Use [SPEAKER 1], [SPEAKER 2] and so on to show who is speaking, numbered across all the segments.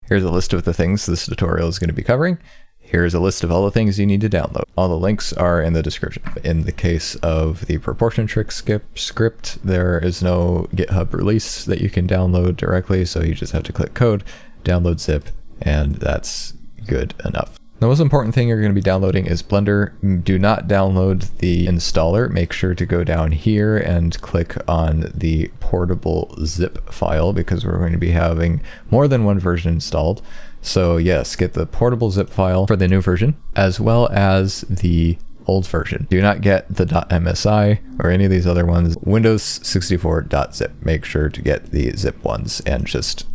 [SPEAKER 1] Here's a list of the things this tutorial is going to be covering. Here's a list of all the things you need to download. All the links are in the description. In the case of the proportion trick script, there is no GitHub release that you can download directly, so you just have to click code, download zip, and that's good enough. The most important thing you're going to be downloading is Blender. Do not download the installer. Make sure to go down here and click on the portable zip file because we're going to be having more than one version installed. So yes, get the portable zip file for the new version as well as the old version. Do not get the .msi or any of these other ones. Windows 64.zip. Make sure to get the zip ones and just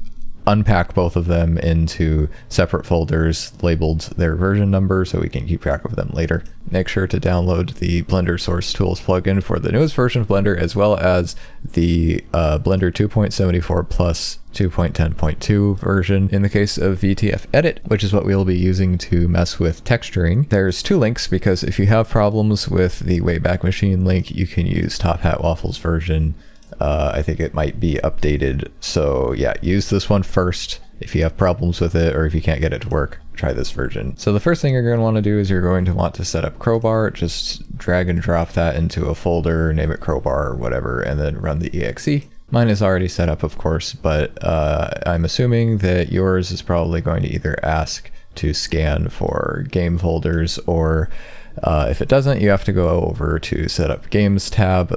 [SPEAKER 1] unpack both of them into separate folders labeled their version number so we can keep track of them later. Make sure to download the Blender Source Tools plugin for the newest version of Blender, as well as the Blender 2.74 plus 2.10.2 version in the case of VTF Edit, which is what we'll be using to mess with texturing. There's two links because if you have problems with the Wayback Machine link, you can use Top Hat Waffles version. I think it might be updated. So yeah, use this one first. If you have problems with it or if you can't get it to work, try this version. So the first thing you're going to want to do is you're going to want to set up Crowbar. Just drag and drop that into a folder, name it Crowbar or whatever, and then run the exe. Mine is already set up, of course, but I'm assuming that yours is probably going to either ask to scan for game folders, or if it doesn't, you have to go over to Setup Games tab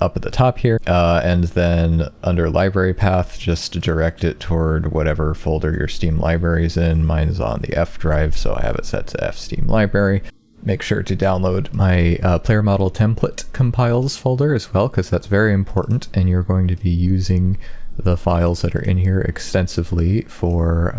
[SPEAKER 1] up at the top here, and then under Library Path, just direct it toward whatever folder your Steam library is in. Mine is on the F drive, so I have it set to F Steam Library. Make sure to download my Playermodel template compiles folder as well, because that's very important, and you're going to be using the files that are in here extensively for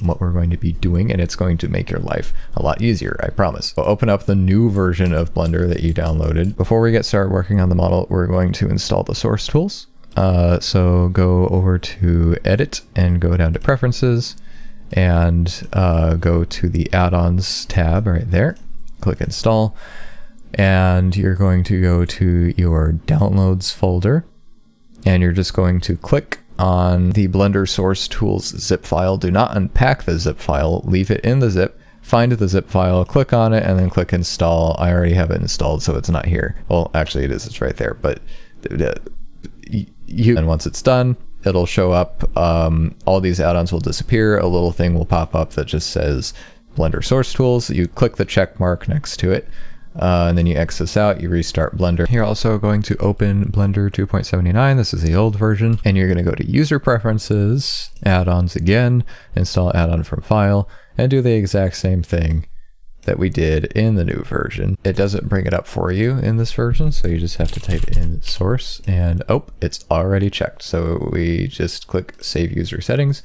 [SPEAKER 1] what we're going to be doing, and it's going to make your life a lot easier, I promise. So open up the new version of Blender that you downloaded. Before we get started working on the model, we're going to install the source tools. So go over to Edit and go down to Preferences and go to the Add-ons tab right there. Click Install, and you're going to go to your Downloads folder, and you're just going to click on the Blender Source Tools zip file. Do not unpack the zip file, leave it in the zip, find the zip file, click on it, and then click Install. I already have it installed, so it's not here. Well, actually it is, it's right there, but and once it's done, it'll show up, all these add-ons will disappear, a little thing will pop up that just says Blender Source Tools. You click the check mark next to it, and then you X this out, you restart Blender. You're also going to open Blender 2.79, this is the old version, and you're going to go to User Preferences, Add-ons again, install add-on from file, and do the exact same thing that we did in the new version. It doesn't bring it up for you in this version, so you just have to type in source, and oh, it's already checked. So we just click Save User Settings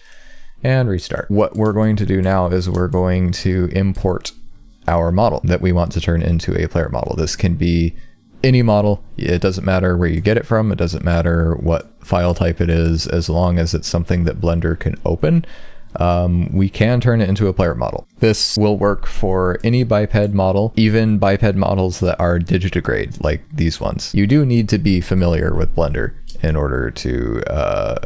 [SPEAKER 1] and restart. What we're going to do now is we're going to import our model that we want to turn into a player model. This can be any model. It doesn't matter where you get it from. It doesn't matter what file type it is, as long as it's something that Blender can open. We can turn it into a player model. This will work for any biped model, even biped models that are digitigrade, like these ones. You do need to be familiar with Blender in order to,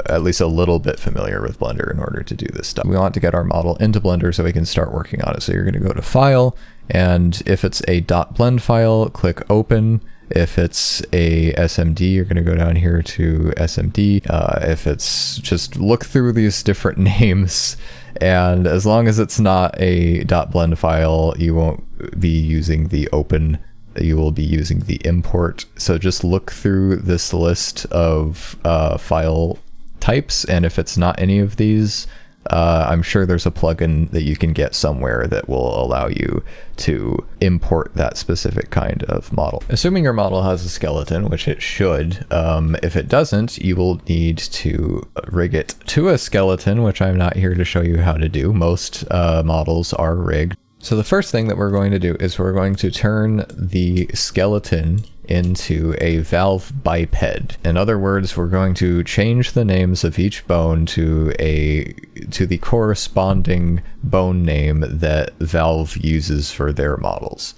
[SPEAKER 1] at least a little bit familiar with Blender in order to do this stuff. We want to get our model into Blender so we can start working on it. So you're going to go to File, and if it's a .blend file, click Open. If it's a SMD, you're going to go down here to SMD. If it's just look through these different names, and as long as it's not a .blend file, you won't be using the open, you will be using the import. So just look through this list of file types, and if it's not any of these, I'm sure there's a plugin that you can get somewhere that will allow you to import that specific kind of model. Assuming your model has a skeleton, which it should, if it doesn't, you will need to rig it to a skeleton, which I'm not here to show you how to do. Most models are rigged. So the first thing that we're going to do is we're going to turn the skeleton into a valve biped. In other words, we're going to change the names of each bone to the corresponding bone name that Valve uses for their models.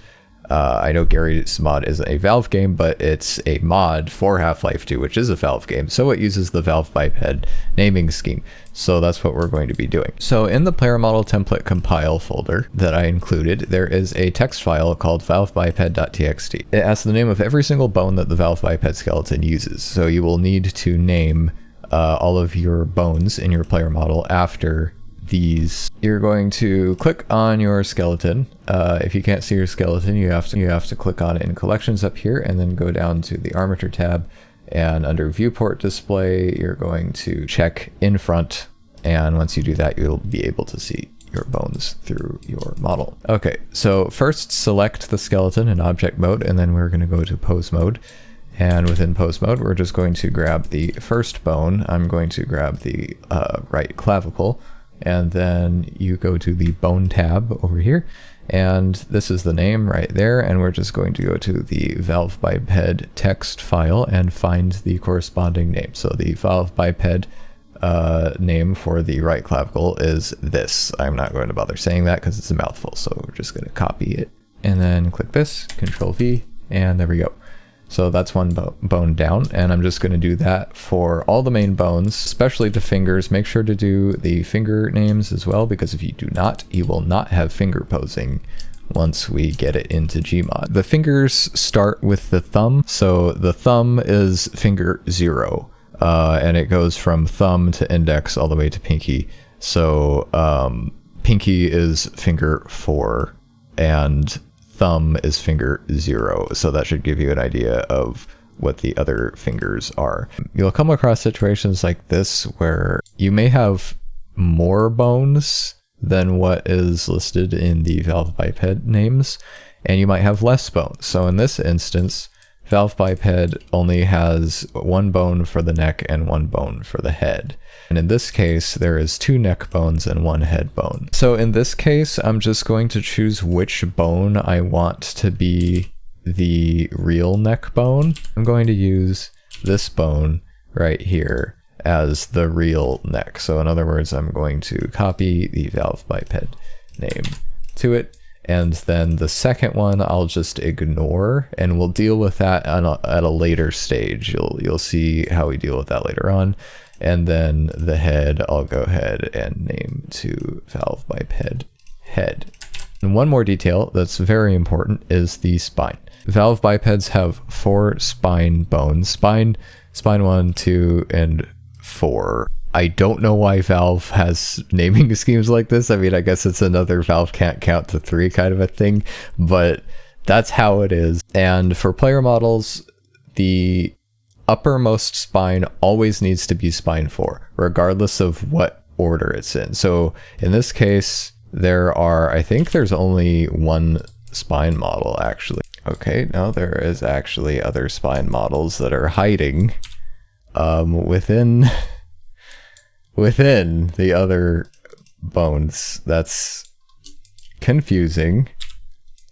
[SPEAKER 1] I know Garry's mod isn't a Valve game, but it's a mod for Half-Life 2, which is a Valve game, so it uses the Valve biped naming scheme. So that's what we're going to be doing. So in the Playermodel template compile folder that I included, there is a text file called valvebiped.txt. It has the name of every single bone that the Valve biped skeleton uses. So you will need to name all of your bones in your Playermodel after these. You're going to click on your skeleton. If you can't see your skeleton, you have to click on it in collections up here, and then go down to the armature tab, and under viewport display you're going to check in front, and once you do that you'll be able to see your bones through your model. Okay, so first select the skeleton in object mode, and then we're going to go to pose mode. And within pose mode, we're just going to grab the first bone. I'm going to grab the right clavicle, and then you go to the bone tab over here, and this is the name right there, and we're just going to go to the Valve biped text file and find the corresponding name. So the Valve biped name for the right clavicle is this. I'm not going to bother saying that because it's a mouthful, so we're just going to copy it and then click this, Control V, and there we go. So that's one bone down, and I'm just going to do that for all the main bones, especially the fingers. Make sure to do the finger names as well, because if you do not, you will not have finger posing once we get it into Gmod. The fingers start with the thumb, so the thumb is finger 0, and it goes from thumb to index all the way to pinky. So pinky is finger 4, and thumb is finger 0, so that should give you an idea of what the other fingers are. You'll come across situations like this where you may have more bones than what is listed in the Valve biped names, and you might have less bones. So in this instance, Valve biped only has 1 bone for the neck and 1 bone for the head. And in this case, there is 2 neck bones and 1 head bone. So in this case, I'm just going to choose which bone I want to be the real neck bone. I'm going to use this bone right here as the real neck. So in other words, I'm going to copy the Valve biped name to it. And then the second one I'll just ignore, and we'll deal with that at a later stage. You'll see how we deal with that later on. And then the head I'll go ahead and name to Valve biped head. And one more detail that's very important is the spine. Valve bipeds have 4 spine bones. Spine 1, 2, and 4. I don't know why Valve has naming schemes like this. I mean, I guess it's another Valve can't count to 3 kind of a thing, but that's how it is. And for player models, the uppermost spine always needs to be spine 4, regardless of what order it's in. So in this case, I think there's only 1 spine model actually. Okay, no, there is actually other spine models that are hiding within the other bones. That's confusing,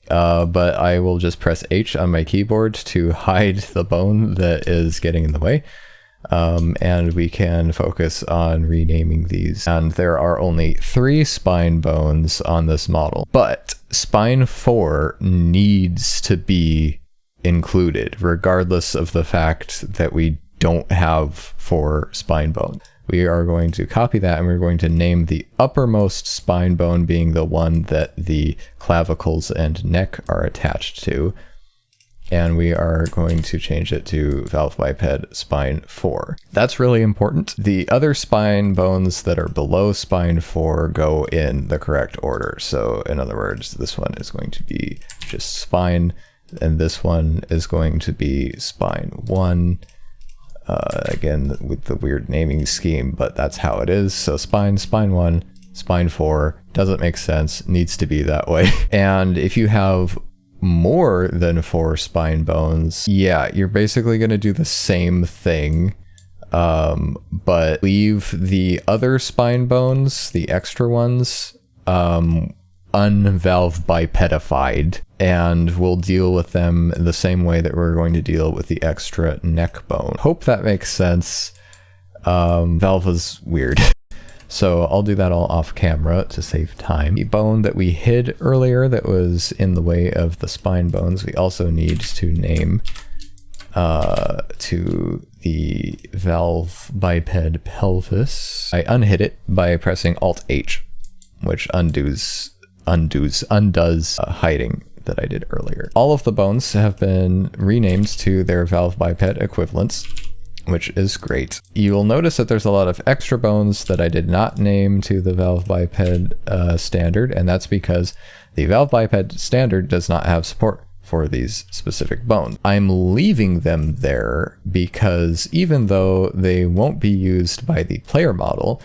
[SPEAKER 1] but I will just press H on my keyboard to hide the bone that is getting in the way, and we can focus on renaming these. And there are only 3 spine bones on this model, but spine 4 needs to be included regardless of the fact that we don't have 4 spine bones. We are going to copy that, and we're going to name the uppermost spine bone being the one that the clavicles and neck are attached to. And we are going to change it to Valve biped spine 4. That's really important. The other spine bones that are below spine 4 go in the correct order. So in other words, this one is going to be just spine, and this one is going to be spine 1. Again, with the weird naming scheme, but that's how it is. So spine 1, spine 4, doesn't make sense, needs to be that way. And if you have more than 4 spine bones, yeah, you're basically going to do the same thing, but leave the other spine bones, the extra ones, unvalve bipedified, and we'll deal with them the same way that we're going to deal with the extra neck bone. Hope that makes sense. Valve is weird. So I'll do that all off camera to save time. The bone that we hid earlier that was in the way of the spine bones, we also need to name to the valve biped pelvis. I unhid it by pressing Alt-H, which undoes hiding that I did earlier. All of the bones have been renamed to their valve biped equivalents, which is great. You will notice that there's a lot of extra bones that I did not name to the valve biped standard, and that's because the valve biped standard does not have support for these specific bones. I'm leaving them there because even though they won't be used by the player model,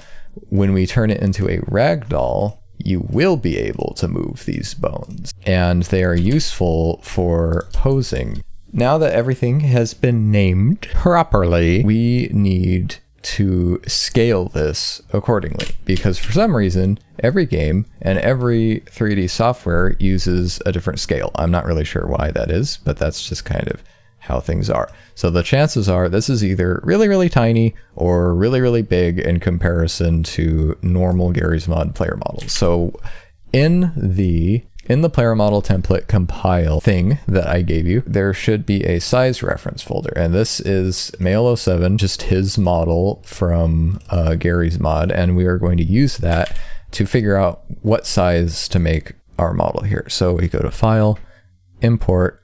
[SPEAKER 1] when we turn it into a ragdoll, you will be able to move these bones, and they are useful for posing. Now that everything has been named properly, we need to scale this accordingly, because for some reason, every game and every 3D software uses a different scale. I'm not really sure why that is, but that's just kind of how things are. So the chances are this is either really, really tiny or really, really big in comparison to normal Garry's Mod player models. So in the player model template compile thing that I gave you, there should be a size reference folder. And this is Male07, just his model from Garry's Mod. And we are going to use that to figure out what size to make our model here. So we go to File, Import,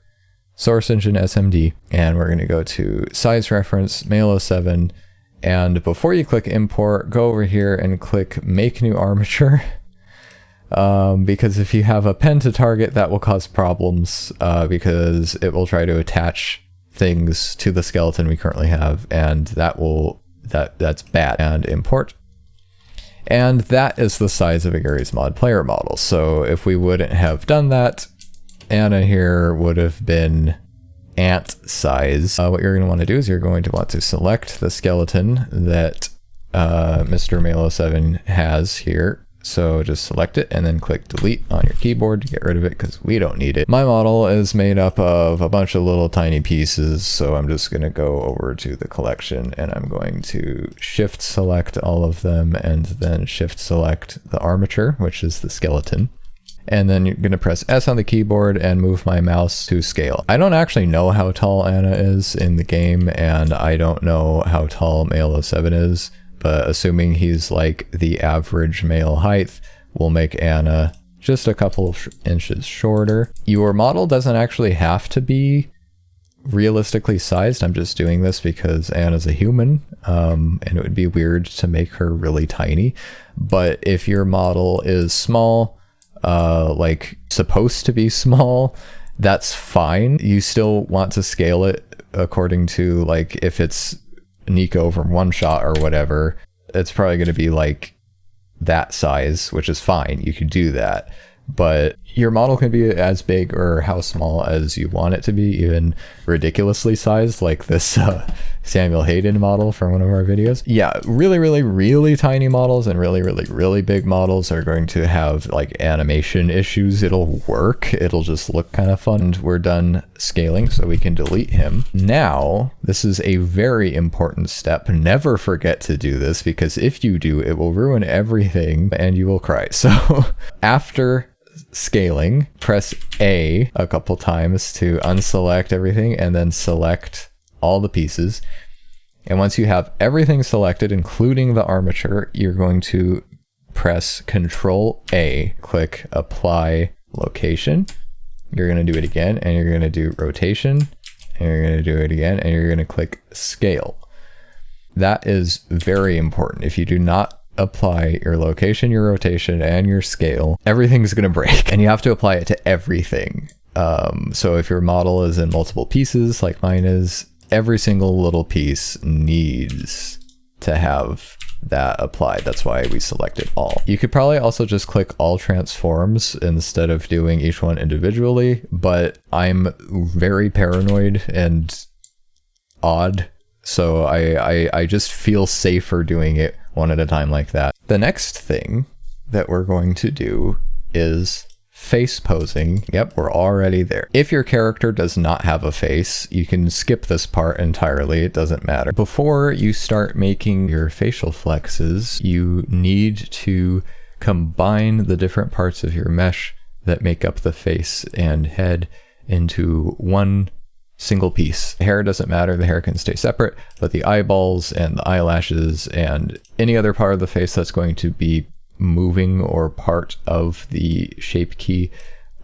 [SPEAKER 1] Source Engine SMD, and we're going to go to size reference Male07. And before you click import, go over here and click make new armature. Because if you have a pen to target, that will cause problems because it will try to attach things to the skeleton we currently have, and that's bad. And import. And that is the size of a Garry's Mod player model. So if we wouldn't have done that, Anna here would have been ant size. What you're going to want to do is you're going to want to select the skeleton that Mr. Male07 has here. So just select it and then click delete on your keyboard to get rid of it because we don't need it. My model is made up of a bunch of little tiny pieces, so I'm just going to go over to the collection and I'm going to shift select all of them and then shift select the armature, which is the skeleton. And then you're going to press S on the keyboard and move my mouse to scale. I don't actually know how tall Anna is in the game, and I don't know how tall Male07 is, but assuming he's like the average male height, we'll make Anna just a couple of inches shorter. Your model doesn't actually have to be realistically sized. I'm just doing this because Anna's a human, and it would be weird to make her really tiny. But if your model is small, like supposed to be small, that's fine. You still want to scale it according to, like, if it's Nico from One Shot or whatever, it's probably going to be like that size, which is fine. You can do that, but your model can be as big or how small as you want it to be, even ridiculously sized, like this Samuel Hayden model from one of our videos. Yeah, really, really, really tiny models and really, really, really big models are going to have like animation issues. It'll work. It'll just look kind of fun. And we're done scaling, so we can delete him. Now, this is a very important step. Never forget to do this, because if you do, it will ruin everything and you will cry. So after scaling, press A a couple times to unselect everything and then select all the pieces. And once you have everything selected, including the armature, you're going to press Control A, click Apply Location. You're going to do it again, and you're going to do Rotation, and you're going to do it again, and you're going to click Scale. That is very important. If you do not apply your location, your rotation, and your scale, everything's going to break, and you have to apply it to everything. So if your model is in multiple pieces like mine is, every single little piece needs to have that applied. That's why we selected all. You could probably also just click all transforms instead of doing each one individually, but I'm very paranoid and odd, so I just feel safer doing it one at a time like that. The next thing that we're going to do is face posing. Yep, we're already there. If your character does not have a face, you can skip this part entirely. It doesn't matter. Before you start making your facial flexes, you need to combine the different parts of your mesh that make up the face and head into one single piece. The hair doesn't matter, the hair can stay separate, but the eyeballs and the eyelashes and any other part of the face that's going to be moving or part of the shape key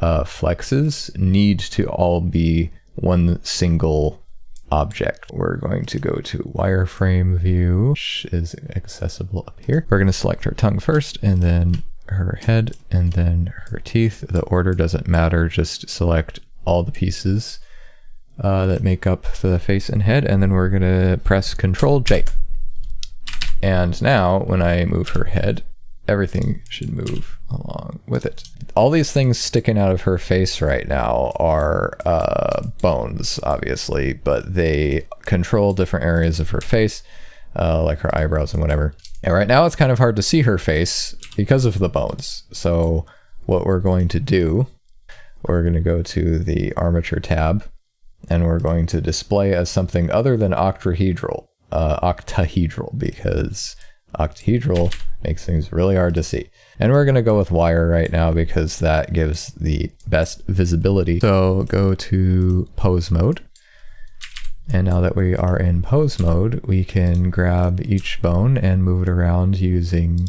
[SPEAKER 1] flexes need to all be one single object. We're going to go to wireframe view, which is accessible up here. We're going to select her tongue first, and then her head, and then her teeth. The order doesn't matter, just select all the pieces that make up the face and head, and then we're going to press Ctrl J. And now when I move her head, everything should move along with it. All these things sticking out of her face right now are bones, obviously, but they control different areas of her face, like her eyebrows and whatever. And right now it's kind of hard to see her face because of the bones. So what we're going to do, we're going to go to the armature tab, and we're going to display as something other than octahedral, because octahedral makes things really hard to see. And we're going to go with wire right now because that gives the best visibility. So go to pose mode. And now that we are in pose mode, we can grab each bone and move it around using,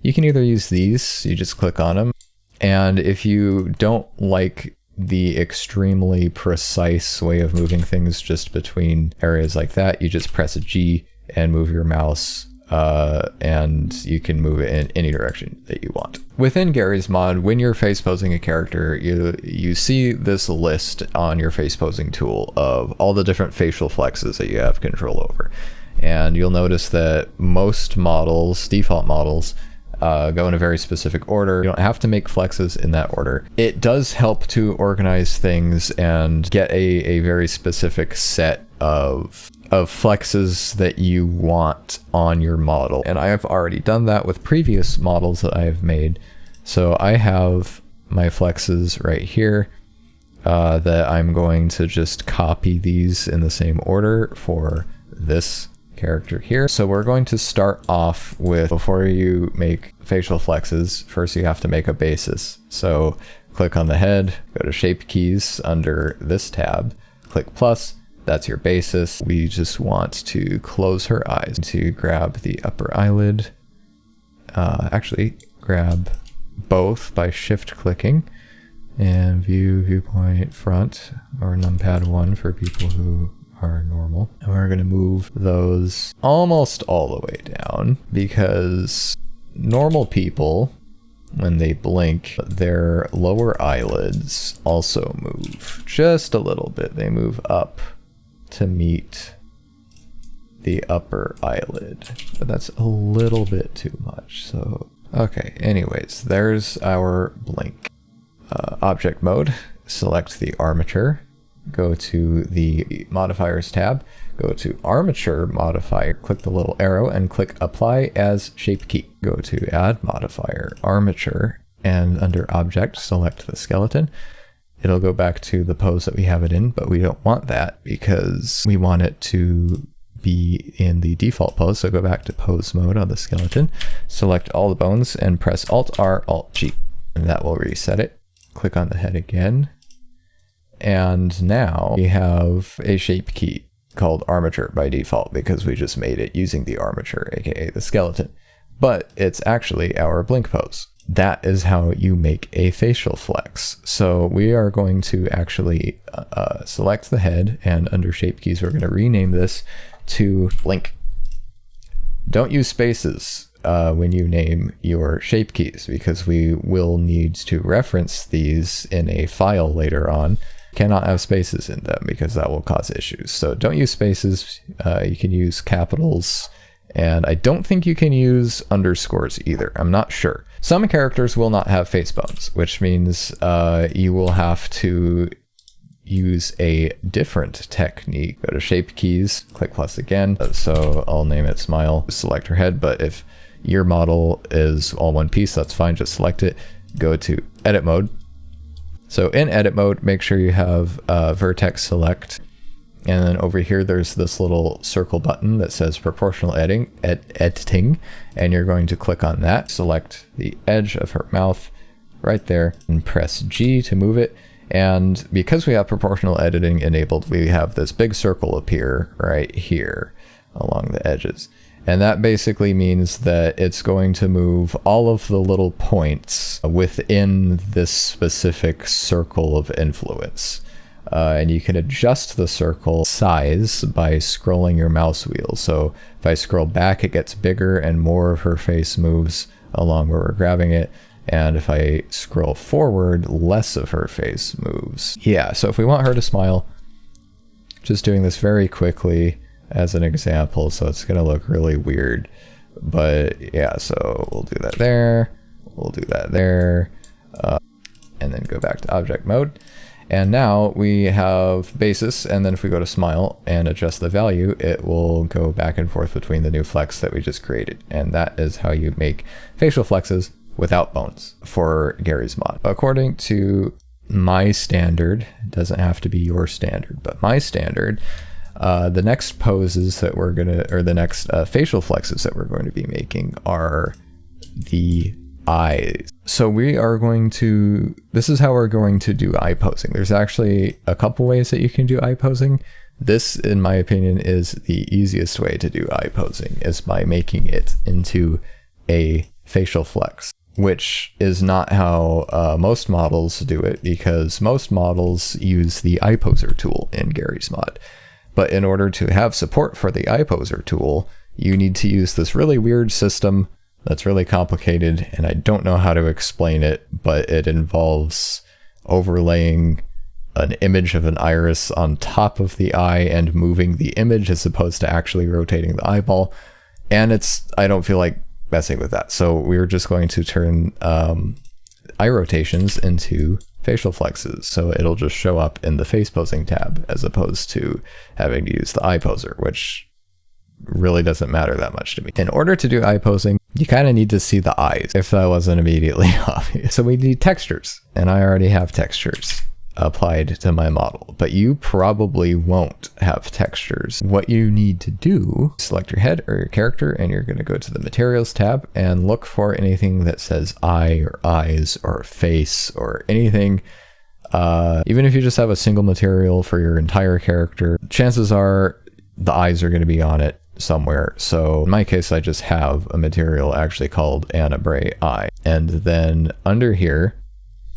[SPEAKER 1] you can either use these, you just click on them. And if you don't like the extremely precise way of moving things just between areas like that, you just press a G and move your mouse, and you can move it in any direction that you want. Within Garry's mod, when you're face posing a character, you see this list on your face posing tool of all the different facial flexes that you have control over. And you'll notice that most models, default models, go in a very specific order. You don't have to make flexes in that order. It does help to organize things and get a very specific set of flexes that you want on your model. And I have already done that with previous models that I have made. So I have my flexes right here that I'm going to just copy these in the same order for this character here. So we're going to start off with, before you make facial flexes, first you have to make a basis. So click on the head, go to shape keys under this tab, click plus, that's your basis. We just want to close her eyes. To grab the upper eyelid, actually grab both by shift clicking, and viewpoint front, or numpad 1 for people who are normal. And we're going to move those almost all the way down, because normal people, when they blink, their lower eyelids also move just a little bit. They move up to meet the upper eyelid, but that's a little bit too much. So okay, anyways, there's our blink. Object mode, select the armature, go to the modifiers tab, go to armature modifier, click the little arrow and click apply as shape key. Go to add modifier armature, and under object select the skeleton. It'll go back to the pose that we have it in, but we don't want that because we want it to be in the default pose. So go back to pose mode on the skeleton, select all the bones and press Alt R, Alt G, and that will reset it. Click on the head again. And now we have a shape key called armature by default because we just made it using the armature, aka the skeleton, but it's actually our blink pose. That is how you make a facial flex. So we are going to actually select the head, and under shape keys, we're going to rename this to blink. Don't use spaces when you name your shape keys, because we will need to reference these in a file later on. Cannot have spaces in them because that will cause issues. So don't use spaces. You can use capitals, and I don't think you can use underscores either. I'm not sure. Some characters will not have face bones, which means you will have to use a different technique. Go to shape keys, click plus again. So I'll name it smile, select her head, but if your model is all one piece, that's fine, just select it. go to edit mode. So in edit mode, make sure you have vertex select. And then over here, there's this little circle button that says proportional editing. And you're going to click on that, select the edge of her mouth right there, and press G to move it. And because we have proportional editing enabled, we have this big circle appear right here along the edges. And that basically means that it's going to move all of the little points within this specific circle of influence. And you can adjust the circle size by scrolling your mouse wheel. So if I scroll back, it gets bigger and more of her face moves along where we're grabbing it. And if I scroll forward, less of her face moves. Yeah, so if we want her to smile, just doing this very quickly as an example, so it's gonna look really weird. But yeah, so we'll do that there, we'll do that there, and then go back to object mode. And now we have basis, and then if we go to smile and adjust the value, it will go back and forth between the new flex that we just created. And that is how you make facial flexes without bones for Garry's mod. According to my standard, it doesn't have to be your standard, but my standard, the next poses that we're gonna, or the next facial flexes that we're going to be making are the eyes. So we are going to, this is how we're going to do eye posing. There's actually a couple ways that you can do eye posing. This, in my opinion, is the easiest way to do eye posing, is by making it into a facial flex, which is not how most models do it, because most models use the eye poser tool in Garry's mod. But in order to have support for the eye poser tool, you need to use this really weird system that's really complicated, and I don't know how to explain it, but it involves overlaying an image of an iris on top of the eye and moving the image as opposed to actually rotating the eyeball. And I don't feel like messing with that. So we're just going to turn eye rotations into facial flexes. So it'll just show up in the face posing tab as opposed to having to use the eye poser, which really doesn't matter that much to me. In order to do eye posing, you kind of need to see the eyes, if that wasn't immediately obvious. So we need textures, and I already have textures applied to my model, but you probably won't have textures. What you need to do, select your head or your character, and you're going to go to the materials tab and look for anything that says eye or eyes or face or anything. Even if you just have a single material for your entire character, chances are the eyes are going to be on it somewhere. So in my case, I just have a material actually called Anabray Eye. And then under here,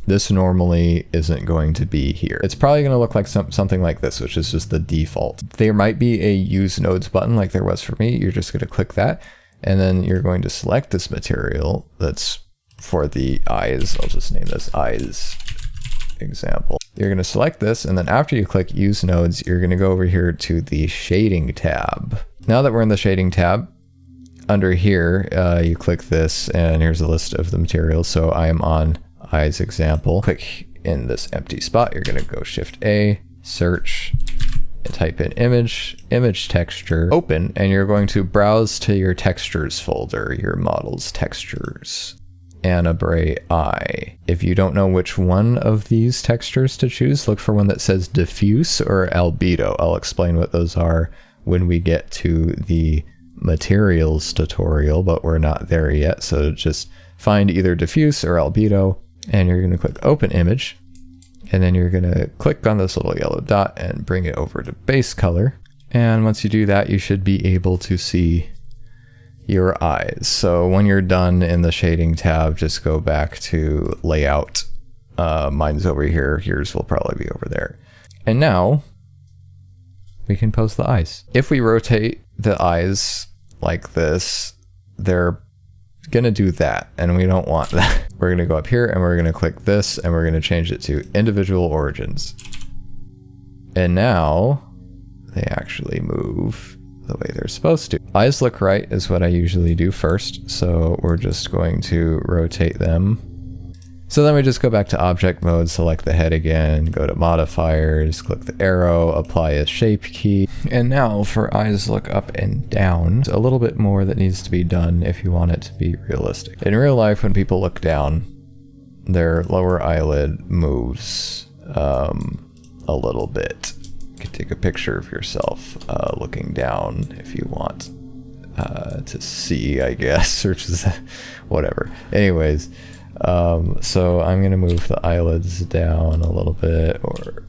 [SPEAKER 1] this normally isn't going to be here. It's probably going to look like something like this, which is just the default. There might be a use nodes button like there was for me. You're just going to click that, and then you're going to select this material that's for the eyes. I'll just name this eyes example. You're going to select this, and then after you click use nodes, you're going to go over here to the shading tab. Now that we're in the shading tab, under here, you click this, and here's a list of the materials. So I am on eyes example. Click in this empty spot. You're going to go Shift A, search, and type in image texture, open, and you're going to browse to your textures folder, your model's textures, Anabray Eye. If you don't know which one of these textures to choose, look for one that says diffuse or albedo. I'll explain what those are when we get to the materials tutorial, but we're not there yet. So just find either diffuse or albedo, and you're going to click open image, and then you're going to click on this little yellow dot and bring it over to base color. And once you do that, you should be able to see your eyes. So when you're done in the shading tab, just go back to layout. Mine's over here. Yours will probably be over there. And now we can pose the eyes. If we rotate the eyes like this, they're gonna do that, and we don't want that. We're gonna go up here and we're gonna click this, and we're gonna change it to individual origins. And now they actually move the way they're supposed to. Eyes look right is what I usually do first, so we're just going to rotate them. So then we just go back to object mode, select the head again, go to modifiers, click the arrow, apply a shape key. And now for eyes look up and down, a little bit more that needs to be done if you want it to be realistic. In real life, when people look down, their lower eyelid moves a little bit. You can take a picture of yourself looking down if you want to see, I guess, or just whatever. Anyways, so I'm gonna move the eyelids down a little bit, or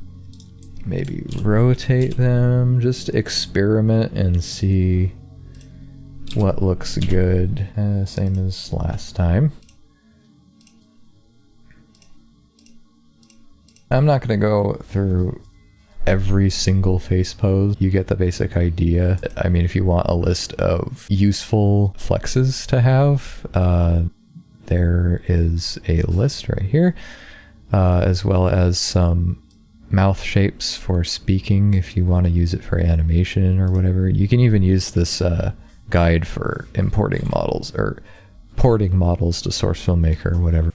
[SPEAKER 1] maybe rotate them. Just experiment and see what looks good. Same as last time. I'm not gonna go through every single face pose. You get the basic idea. I mean, if you want a list of useful flexes to have, there is a list right here, as well as some mouth shapes for speaking if you want to use it for animation or whatever. You can even use this guide for importing models or porting models to Source Filmmaker or whatever.